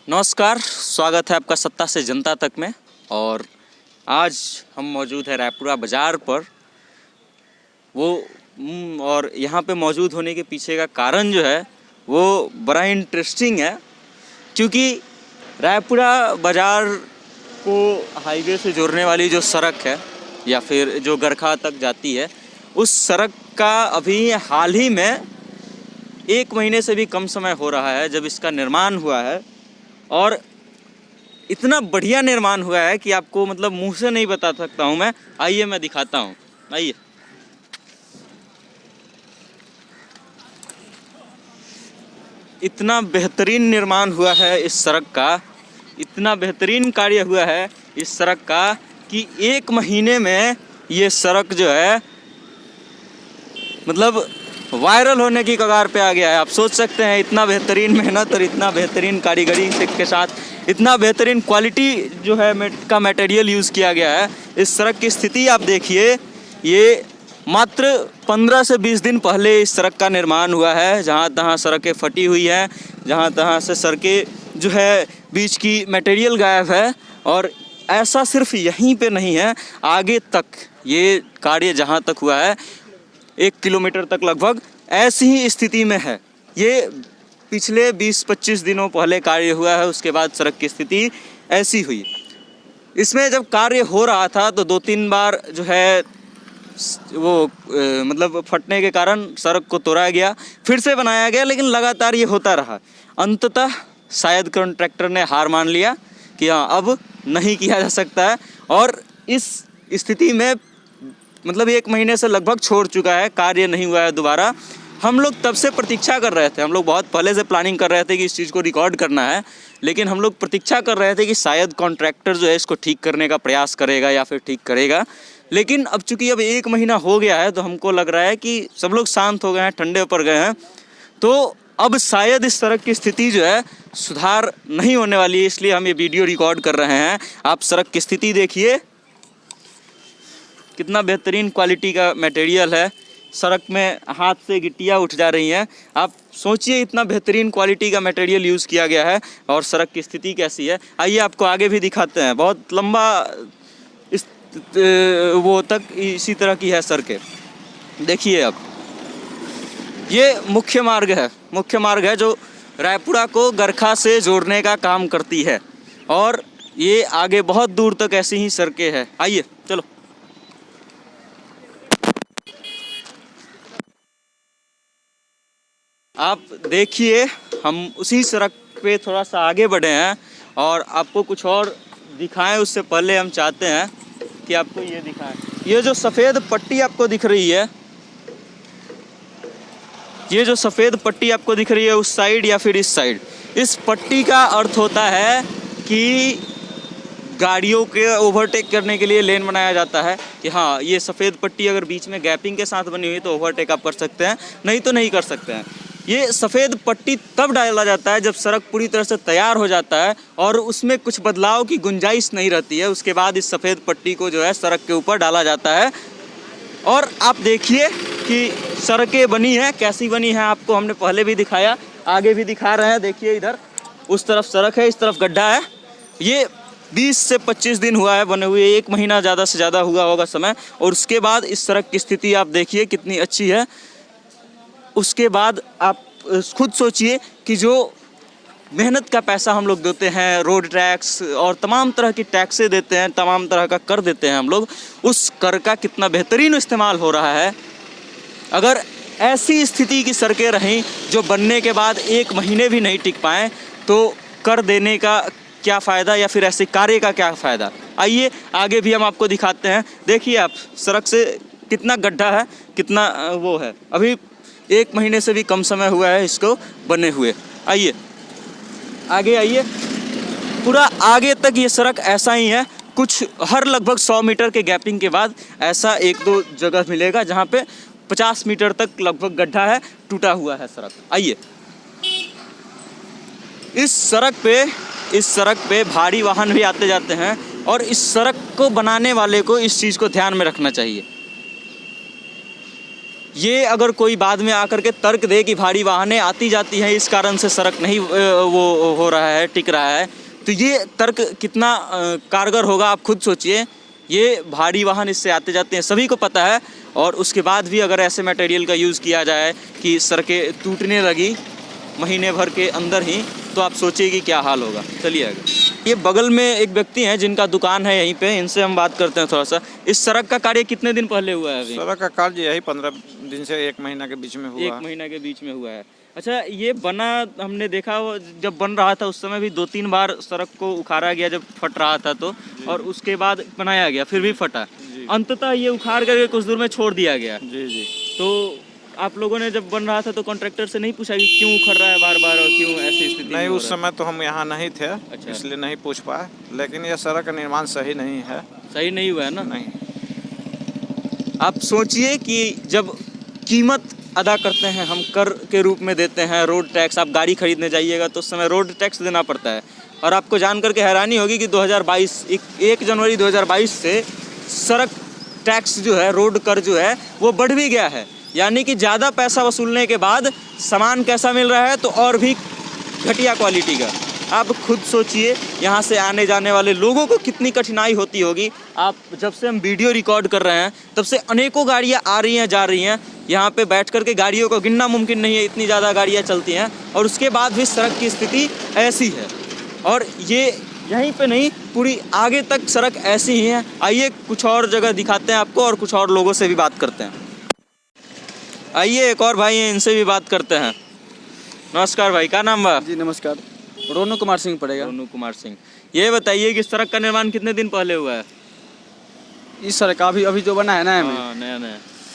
नमस्कार, स्वागत है आपका सत्ता से जनता तक में। और आज हम मौजूद है रायपुरा बाज़ार पर। और यहाँ पे मौजूद होने के पीछे का कारण जो है वो बड़ा इंटरेस्टिंग है, क्योंकि रायपुरा बाज़ार को हाईवे से जोड़ने वाली जो सड़क है या फिर जो गरखा तक जाती है, उस सड़क का अभी हाल ही में 1 महीने से भी कम समय हो रहा है जब इसका निर्माण हुआ है। और इतना बढ़िया निर्माण हुआ है कि आपको मतलब मुंह से नहीं बता सकता हूँ मैं। आइए मैं दिखाता हूँ, आइए। इतना बेहतरीन निर्माण हुआ है इस सड़क का, इतना बेहतरीन कार्य हुआ है इस सड़क का कि 1 महीने में ये सड़क जो है मतलब वायरल होने की कगार पे आ गया है। आप सोच सकते हैं, इतना बेहतरीन मेहनत और इतना बेहतरीन कारीगरी के साथ इतना बेहतरीन क्वालिटी जो है का मटेरियल यूज़ किया गया है। इस सड़क की स्थिति आप देखिए, ये मात्र 15 से 20 दिन पहले इस सड़क का निर्माण हुआ है। जहाँ तहाँ सड़कें फटी हुई हैं, जहाँ तहाँ से सड़कें जो है बीच की मटेरियल गायब है। और ऐसा सिर्फ यहीं पे नहीं है, आगे तक ये कार्य जहाँ तक हुआ है 1 किलोमीटर तक लगभग ऐसी ही स्थिति में है। ये पिछले 20-25 दिनों पहले कार्य हुआ है, उसके बाद सड़क की स्थिति ऐसी हुई। इसमें जब कार्य हो रहा था तो 2-3 बार जो है वो मतलब फटने के कारण सड़क को तोड़ा गया, फिर से बनाया गया, लेकिन लगातार ये होता रहा। अंततः शायद कॉन्ट्रैक्टर ने हार मान लिया कि हाँ, अब नहीं किया जा सकता है। और इस स्थिति में मतलब 1 महीने से लगभग छोड़ चुका है, कार्य नहीं हुआ है दोबारा। हम लोग तब से प्रतीक्षा कर रहे थे, हम लोग बहुत पहले से प्लानिंग कर रहे थे कि इस चीज़ को रिकॉर्ड करना है, लेकिन हम लोग प्रतीक्षा कर रहे थे कि शायद कॉन्ट्रैक्टर जो है इसको ठीक करने का प्रयास करेगा या फिर ठीक करेगा। लेकिन अब चूँकि अब 1 महीना हो गया है तो हमको लग रहा है कि सब लोग शांत हो गए हैं, ठंडे पर गए हैं, तो अब शायद इस सड़क की स्थिति जो है सुधार नहीं होने वाली है। इसलिए हम ये वीडियो रिकॉर्ड कर रहे हैं। आप सड़क की स्थिति देखिए, कितना बेहतरीन क्वालिटी का मटेरियल है। सड़क में हाथ से गिट्टियाँ उठ जा रही हैं। आप सोचिए, इतना बेहतरीन क्वालिटी का मटेरियल यूज़ किया गया है और सड़क की स्थिति कैसी है। आइए आपको आगे भी दिखाते हैं। बहुत लंबा इस वो तक इसी तरह की है सड़कें। देखिए, अब ये मुख्य मार्ग है जो रायपुरा को गरखा से जोड़ने का काम करती है। और ये आगे बहुत दूर तक ऐसी ही सड़कें हैं। आइए चलो। आप देखिए, हम उसी सड़क पे थोड़ा सा आगे बढ़े हैं और आपको कुछ और दिखाएं उससे पहले हम चाहते हैं कि आपको ये दिखाएं। ये जो सफ़ेद पट्टी आपको दिख रही है, ये जो सफ़ेद पट्टी आपको दिख रही है उस साइड या फिर इस साइड, इस पट्टी का अर्थ होता है कि गाड़ियों के ओवरटेक करने के लिए लेन बनाया जाता है। कि हाँ, ये सफ़ेद पट्टी अगर बीच में गैपिंग के साथ बनी हुई तो ओवरटेक आप कर सकते हैं, नहीं तो नहीं कर सकते हैं। ये सफ़ेद पट्टी तब डाला जाता है जब सड़क पूरी तरह से तैयार हो जाता है और उसमें कुछ बदलाव की गुंजाइश नहीं रहती है। उसके बाद इस सफ़ेद पट्टी को जो है सड़क के ऊपर डाला जाता है। और आप देखिए कि सड़कें बनी हैं, कैसी बनी है आपको हमने पहले भी दिखाया, आगे भी दिखा रहे हैं। देखिए, इधर उस तरफ सड़क है, इस तरफ गड्ढा है। ये 20 से 25 दिन हुआ है बने हुए, 1 महीना ज़्यादा से ज़्यादा हुआ होगा समय। और उसके बाद इस सड़क की स्थिति आप देखिए कितनी अच्छी है। उसके बाद आप खुद सोचिए कि जो मेहनत का पैसा हम लोग देते हैं, रोड टैक्स और तमाम तरह की टैक्सें देते हैं, तमाम तरह का कर देते हैं हम लोग, उस कर का कितना बेहतरीन इस्तेमाल हो रहा है। अगर ऐसी स्थिति की सड़कें रहीं जो बनने के बाद 1 महीने भी नहीं टिक पाएँ तो कर देने का क्या फ़ायदा या फिर ऐसे कार्य का क्या फ़ायदा। आइए आगे भी हम आपको दिखाते हैं। देखिए आप, सड़क से कितना गड्ढा है, कितना वो है। अभी 1 महीने से भी कम समय हुआ है इसको बने हुए। आइए आगे आइए, पूरा आगे तक ये सड़क ऐसा ही है। कुछ हर लगभग 100 मीटर के गैपिंग के बाद ऐसा 1-2 जगह मिलेगा जहाँ पे 50 मीटर तक लगभग गड्ढा है, टूटा हुआ है सड़क। आइए, इस सड़क पे भारी वाहन भी आते जाते हैं और इस सड़क को बनाने वाले को इस चीज़ को ध्यान में रखना चाहिए। ये अगर कोई बाद में आकर के तर्क दे कि भारी वाहनें आती जाती हैं इस कारण से सड़क नहीं वो हो रहा है, टिक रहा है, तो ये तर्क कितना कारगर होगा आप खुद सोचिए। ये भारी वाहन इससे आते जाते हैं, सभी को पता है, और उसके बाद भी अगर ऐसे मटेरियल का यूज़ किया जाए कि सड़कें टूटने लगी महीने भर के अंदर ही, तो आप सोचिए कि क्या हाल होगा। चलिए आगे। ये बगल में एक व्यक्ति हैं जिनका दुकान है यहीं पे, इनसे हम बात करते हैं थोड़ा सा। इस सड़क का कार्य कितने दिन पहले हुआ है? अभी सड़क का कार्य यही 15 दिन से 1 महीना के बीच में हुआ। 1 महीना के बीच में हुआ है। अच्छा, ये बना, हमने देखा वो जब बन रहा था उस समय भी 2-3 बार सड़क को उखाड़ा गया जब फट रहा था तो, और उसके बाद बनाया गया फिर भी फटा। अंततः ये उखाड़ करके कुछ दूर में छोड़ दिया गया। जी जी। तो आप लोगों ने जब बन रहा था तो कॉन्ट्रैक्टर से नहीं पूछा कि क्यों उखड़ रहा है बार बार और क्यों ऐसी स्थिति? नहीं, उस समय तो हम यहाँ नहीं थे। अच्छा। इसलिए नहीं पूछ पाए, लेकिन यह सड़क का निर्माण सही नहीं है। सही नहीं हुआ है ना? नहीं। आप सोचिए कि जब कीमत अदा करते हैं हम, कर के रूप में देते हैं, रोड टैक्स, आप गाड़ी खरीदने जाइएगा तो उस समय रोड टैक्स देना पड़ता है, और आपको जान करके हैरानी होगी कि 1 जनवरी 2022 से सड़क टैक्स जो है, रोड कर जो है वो बढ़ भी गया है। यानी कि ज़्यादा पैसा वसूलने के बाद सामान कैसा मिल रहा है, तो और भी घटिया क्वालिटी का। आप खुद सोचिए यहाँ से आने जाने वाले लोगों को कितनी कठिनाई होती होगी। आप जब से हम वीडियो रिकॉर्ड कर रहे हैं तब से अनेकों गाड़ियाँ आ रही हैं, जा रही हैं। यहाँ पे बैठ कर के गाड़ियों को गिनना मुमकिन नहीं है, इतनी ज़्यादा गाड़ियाँ चलती हैं, और उसके बाद भी सड़क की स्थिति ऐसी है। और ये यहीं पे नहीं, पूरी आगे तक सड़क ऐसी ही है। आइए कुछ और जगह दिखाते हैं आपको और कुछ और लोगों से भी बात करते हैं। आइए एक और भाई हैं, इनसे भी बात करते हैं। नमस्कार भाई, क्या नाम बा? जी नमस्कार, रोनू कुमार सिंह पड़ेगा। रोनू कुमार सिंह। ये बताइए कि सड़क का निर्माण कितने दिन पहले हुआ है? इस सड़क का अभी जो बना है ना, नया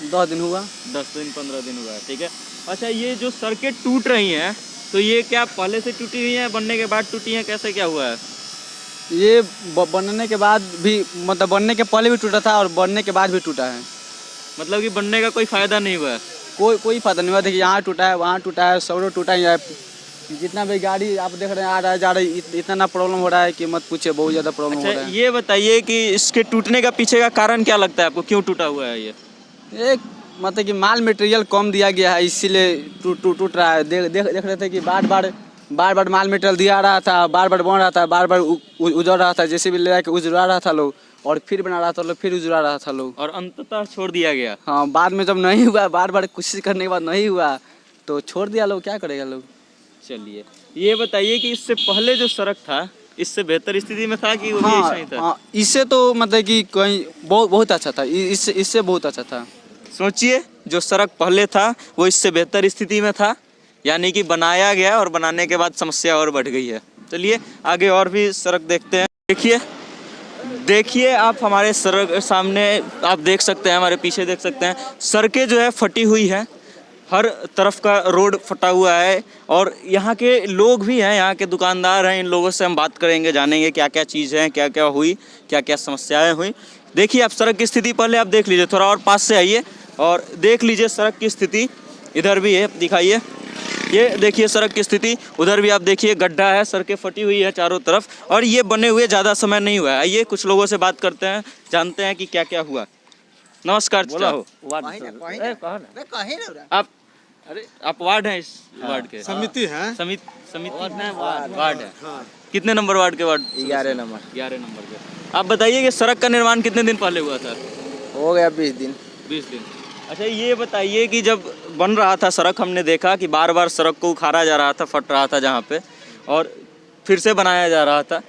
10 दिन हुआ। 10 दिन 15 दिन हुआ है, ठीक है। अच्छा, ये जो सड़कें टूट रही हैं तो ये क्या पहले से टूटी हुई हैं, बनने के बाद टूटी हैं, कैसे क्या हुआ है? ये बनने के बाद भी, मतलब बनने के पहले भी टूटा था और बनने के बाद भी टूटा है। मतलब कि बनने का कोई फ़ायदा नहीं हुआ है? कोई फायदा नहीं हुआ। देखिए यहाँ टूटा है, वहाँ टूटा है, सब रोड टूटा है। जितना भी गाड़ी आप देख रहे हैं आ रहा है जा रहा है, इतना प्रॉब्लम हो रहा है कि मत पूछिए, बहुत ज़्यादा प्रॉब्लम हो रहा है। ये बताइए कि इसके टूटने का पीछे का कारण क्या लगता है आपको, क्यों टूटा हुआ है ये? एक मतलब कि माल मटेरियल कम दिया गया है, इसीलिए टूट रहा है। देख रहे थे कि बार बार माल मटेरियल दिया रहा था, बार बार बन रहा था, बार बार उजड़ रहा था, जैसे भी ले जाके उजड़ा रहा था लोग, और फिर बना रहा था लोग, फिर उजड़ा रहा था लोग, और अंततः छोड़ दिया गया। हाँ, बाद में जब नहीं हुआ, बार बार कोशिश करने के बाद नहीं हुआ तो छोड़ दिया लोग, क्या करेगा लोग। चलिए ये बताइए कि इससे पहले जो सड़क था इससे बेहतर स्थिति में था कि वो भी ऐसा ही था? हाँ, इससे तो मतलब कि कहीं बहुत अच्छा था, इससे बहुत अच्छा था। सोचिए, जो सड़क पहले था वो इससे बेहतर स्थिति में था, यानी कि बनाया गया और बनाने के बाद समस्या और बढ़ गई है। चलिए आगे और भी सड़क देखते हैं। देखिए आप हमारे सड़क सामने आप देख सकते हैं, हमारे पीछे देख सकते हैं, सड़कें जो है फटी हुई है, हर तरफ का रोड फटा हुआ है, और यहाँ के लोग भी हैं, यहाँ के दुकानदार हैं। इन लोगों से हम बात करेंगे, जानेंगे क्या क्या चीज़ है, क्या क्या हुई, क्या क्या समस्याएं हुई। देखिए आप सड़क की स्थिति पहले आप देख लीजिए, थोड़ा और पास से आइए और देख लीजिए सड़क की स्थिति। इधर भी है, दिखाइए, ये देखिए सड़क की स्थिति। उधर भी आप देखिए गड्ढा है, सड़कें फटी हुई है चारों तरफ, और ये बने हुए ज़्यादा समय नहीं हुआ है। आइए कुछ लोगों से बात करते हैं, जानते हैं कि क्या क्या हुआ। नमस्कार। आप वार्ड हैं, इस वार्ड के? समिति है। समिति वार्ड है। कितने नंबर वार्ड के? Ward 11 number. 11 नंबर के। आप बताइए कि सड़क का निर्माण कितने दिन पहले हुआ था? हो गया 20 दिन। 20 दिन। अच्छा ये बताइए कि जब बन रहा था सड़क, हमने देखा कि बार बार सड़क को उखाड़ा जा रहा था, फट रहा था जहाँ पे, और फिर से बनाया जा रहा था।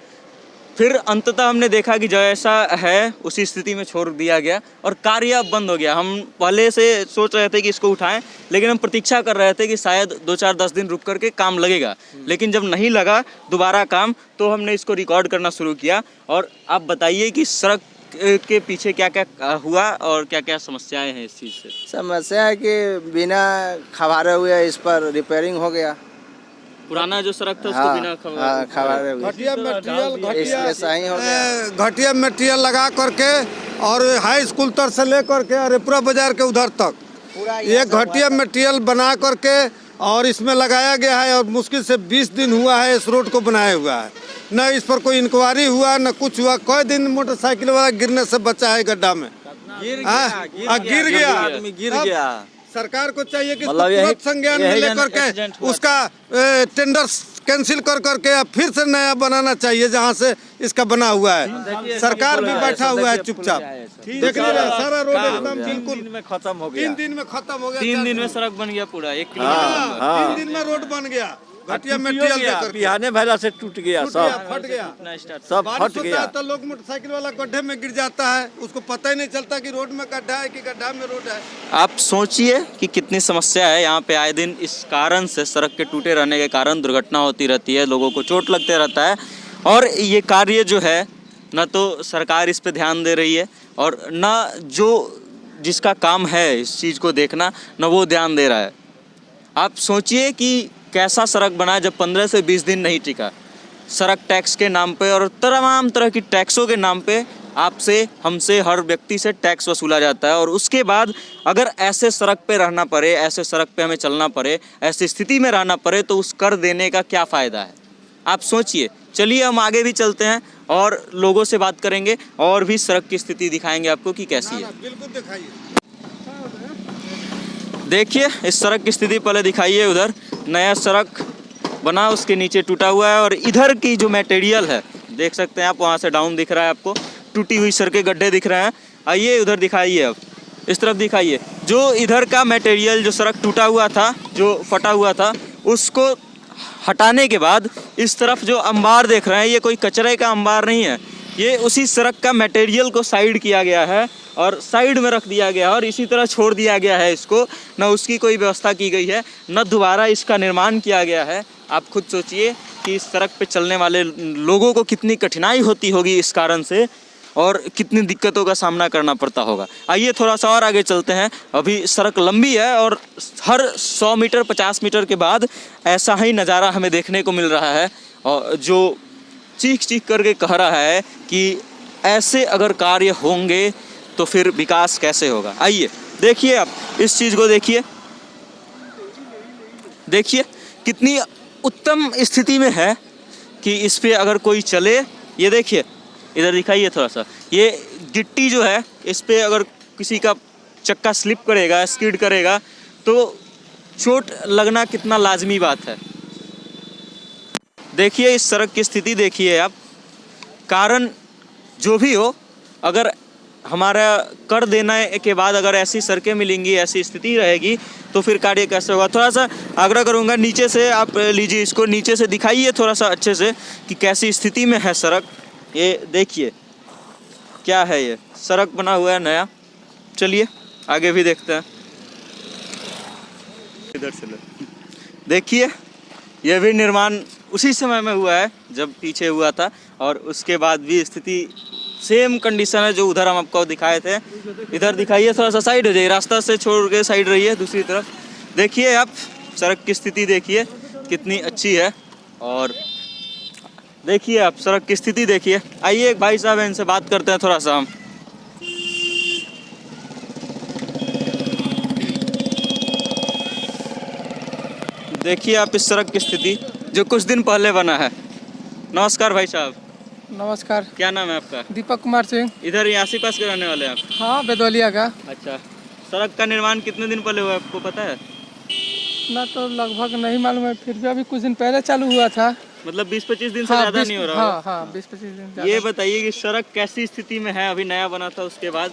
फिर अंततः हमने देखा कि जैसा है उसी स्थिति में छोड़ दिया गया और कार्य अब बंद हो गया। हम पहले से सोच रहे थे कि इसको उठाएं, लेकिन हम प्रतीक्षा कर रहे थे कि शायद 2-4-10 दिन रुक करके काम लगेगा, लेकिन जब नहीं लगा दोबारा काम, तो हमने इसको रिकॉर्ड करना शुरू किया। और आप बताइए कि सड़क के पीछे क्या क्या हुआ और क्या क्या समस्याएं हैं इस चीज़ से? समस्या है कि बिना खबारे हुए इस पर रिपेयरिंग हो गया। पुराना जो सड़क था उसको बिना खबारे हुए घटिया सही हो गया। घटिया मटेरियल लगा करके, और हाई स्कूल तक से ले करके अरेपुरा बाजार के उधर तक ये घटिया मटेरियल बना करके और इसमें लगाया गया है, और मुश्किल से 20 दिन हुआ है इस रोड को बनाया हुआ है। न इस पर कोई इंक्वायरी हुआ, न कुछ हुआ। कई दिन मोटरसाइकिल वाला गिरने से बचा है गड्ढा में, गिर गया। सरकार को चाहिए कि मतलब तुरंत संज्ञान में लेकर के एक्सीडेंट हुआ उसका टेंडर कैंसिल कर करके अब फिर से नया बनाना चाहिए जहाँ से इसका बना हुआ है। सरकार भी बैठा हुआ है चुपचाप, देख लीजिए सारा रोड एकदम बिल्कुल खत्म हो 3 दिन में खत्म हो गया। 3 दिन में सड़क बन गया पूरा 1 किलोमीटर। 3 दिन में रोड बन गया, घटिया मटेरियल देकर के। बिहाने भैला से टूट गया टूट गया, सब फट गया। सब बारिश फट होता गया। है तो लोग मोटरसाइकिल वाला गड्ढे में गिर जाता है, उसको पता ही नहीं चलता कि रोड में गड्ढा है कि गड्ढा में रोड है। आप सोचिए कि कितनी समस्या है यहाँ पे। आए दिन इस कारण से, सड़क के टूटे रहने के कारण दुर्घटना होती रहती है, लोगों को चोट लगते रहता है। और ये कार्य जो है न तो सरकार इस पे ध्यान दे रही है और न जो जिसका काम है इस चीज़ को देखना न वो ध्यान दे रहा है। आप सोचिए कि कैसा सड़क बना जब 15 से 20 दिन नहीं टिका। सड़क टैक्स के नाम पे और तमाम तरह की टैक्सों के नाम पे आपसे, हमसे, हर व्यक्ति से टैक्स वसूला जाता है। और उसके बाद अगर ऐसे सड़क पे रहना पड़े, ऐसे सड़क पे हमें चलना पड़े, ऐसी स्थिति में रहना पड़े तो उस कर देने का क्या फ़ायदा है? आप सोचिए। चलिए हम आगे भी चलते हैं और लोगों से बात करेंगे और भी सड़क की स्थिति दिखाएंगे आपको कि कैसी है। बिल्कुल दिखाइए। देखिए इस सड़क की स्थिति पहले दिखाइए। उधर नया सड़क बना, उसके नीचे टूटा हुआ है और इधर की जो मटेरियल है देख सकते हैं आप, वहाँ से डाउन दिख रहा है आपको, टूटी हुई सड़कें, गड्ढे दिख रहे हैं। आइए उधर दिखाइए, अब इस तरफ दिखाइए। जो इधर का मटेरियल, जो सड़क टूटा हुआ था, जो फटा हुआ था, उसको हटाने के बाद इस तरफ जो अंबार देख रहे हैं, ये कोई कचरे का अंबार नहीं है, ये उसी सड़क का मटेरियल को साइड किया गया है और साइड में रख दिया गया है और इसी तरह छोड़ दिया गया है इसको। न उसकी कोई व्यवस्था की गई है, न दोबारा इसका निर्माण किया गया है। आप खुद सोचिए कि इस सड़क पे चलने वाले लोगों को कितनी कठिनाई होती होगी इस कारण से और कितनी दिक्कतों का सामना करना पड़ता होगा। आइए थोड़ा सा और आगे चलते हैं। अभी सड़क लंबी है और हर 100 मीटर 50 मीटर के बाद ऐसा ही नज़ारा हमें देखने को मिल रहा है और जो चीख चीख करके कह रहा है कि ऐसे अगर कार्य होंगे तो फिर विकास कैसे होगा। आइए देखिए, आप इस चीज़ को देखिए, देखिए कितनी उत्तम स्थिति में है कि इस पे अगर कोई चले। ये देखिए, इधर दिखाइए थोड़ा सा, ये गिट्टी जो है इस पे अगर किसी का चक्का स्लिप करेगा, स्किड करेगा तो चोट लगना कितना लाजमी बात है। देखिए इस सड़क की स्थिति देखिए आप। कारण जो भी हो, अगर हमारा कर देने के बाद अगर ऐसी सड़कें मिलेंगी, ऐसी स्थिति रहेगी तो फिर कार्य कैसे होगा। थोड़ा सा आग्रह करूँगा, नीचे से आप लीजिए, इसको नीचे से दिखाइए थोड़ा सा अच्छे से कि कैसी स्थिति में है सड़क। ये देखिए क्या है, ये सड़क बना हुआ है नया। चलिए आगे भी देखते हैं। इधर से देखिए, यह भी निर्माण उसी समय में हुआ है जब पीछे हुआ था और उसके बाद भी स्थिति सेम कंडीशन है जो उधर हम आपको दिखाए थे। इधर दिखाइए, थोड़ा सा साइड हो जाइए, रास्ता से छोड़ के साइड रहिए दूसरी तरफ। देखिए आप सड़क की स्थिति देखिए कितनी अच्छी है और देखिए आप सड़क की स्थिति देखिए। आइए एक भाई साहब हैं, इनसे बात करते हैं थोड़ा सा हम। देखिए आप इस सड़क की स्थिति जो कुछ दिन पहले बना है। नमस्कार भाई साहब। नमस्कार। क्या नाम है आपका? दीपक कुमार सिंह। इधर यहाँ आस पास के रहने वाले हैं आप? हाँ, बेदौलिया का। अच्छा, सड़क का निर्माण कितने दिन पहले हुआ आपको पता है? ना तो लगभग नहीं मालूम है, फिर भी अभी कुछ दिन पहले चालू हुआ था। मतलब 20-25 दिन से हाँ, ज़्यादा नहीं हो रहा होगा? हाँ, 20-25 दिन। ये बताइए कि सड़क कैसी स्थिति में है, अभी नया बना था उसके बाद,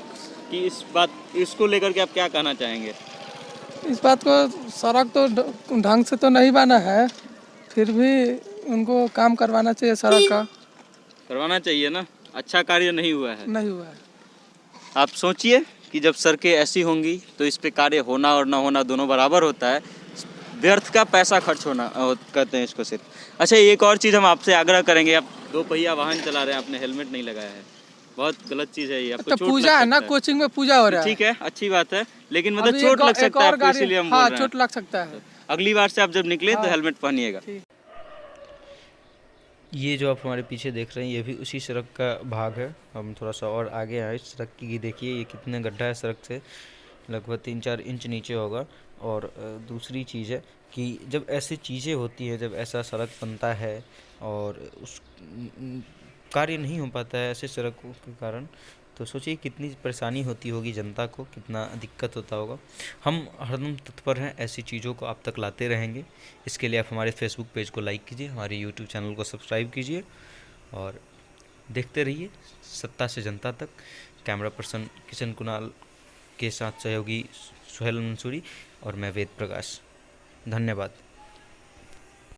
कि इसको लेकर के आप क्या कहना चाहेंगे? इस बात को, सड़क तो ढंग से तो नहीं बना है, फिर भी उनको काम करवाना चाहिए, सड़क का करवाना चाहिए ना। अच्छा कार्य नहीं हुआ है। नहीं हुआ है। आप सोचिए कि जब सड़कें ऐसी होंगी तो इस पे कार्य होना और ना होना दोनों बराबर होता है। व्यर्थ का पैसा खर्च होना कहते हैं इसको सिर्फ। अच्छा, एक और चीज़ हम आपसे आग्रह करेंगे, आप 2 पहिया वाहन चला रहे हैं, आपने हेलमेट नहीं लगाया है, बहुत गलत चीज़ है ये। आपको तो चोट पूजा है ना, कोचिंग में पूजा हो रहा है। ठीक है, अच्छी बात है, लेकिन मतलब चोट लग सकता है आपको, इसीलिए हम बोल रहे हैं। चोट लग सकता है। अगली बार से आप जब निकले तो हेलमेट पहनिएगा। ये जो आप हमारे पीछे देख रहे हैं ये भी उसी सड़क का भाग है। हम थोड़ा सा और आगे आए, सड़क की देखिए ये कितने गड्ढा है, सड़क से लगभग 3-4 इंच नीचे होगा। और दूसरी चीज़ है कि जब ऐसी चीज़ें होती हैं, जब ऐसा सड़क बनता है और उस कार्य नहीं हो पाता है ऐसे सड़कों के कारण, तो सोचिए कितनी परेशानी होती होगी जनता को, कितना दिक्कत होता होगा। हम हरदम तत्पर हैं, ऐसी चीज़ों को आप तक लाते रहेंगे। इसके लिए आप हमारे फेसबुक पेज को लाइक कीजिए, हमारे यूट्यूब चैनल को सब्सक्राइब कीजिए और देखते रहिए सत्ता से जनता तक। कैमरा पर्सन किशन कुणाल के साथ सहयोगी सुहेल मंसूरी और मैं वेद प्रकाश। धन्यवाद।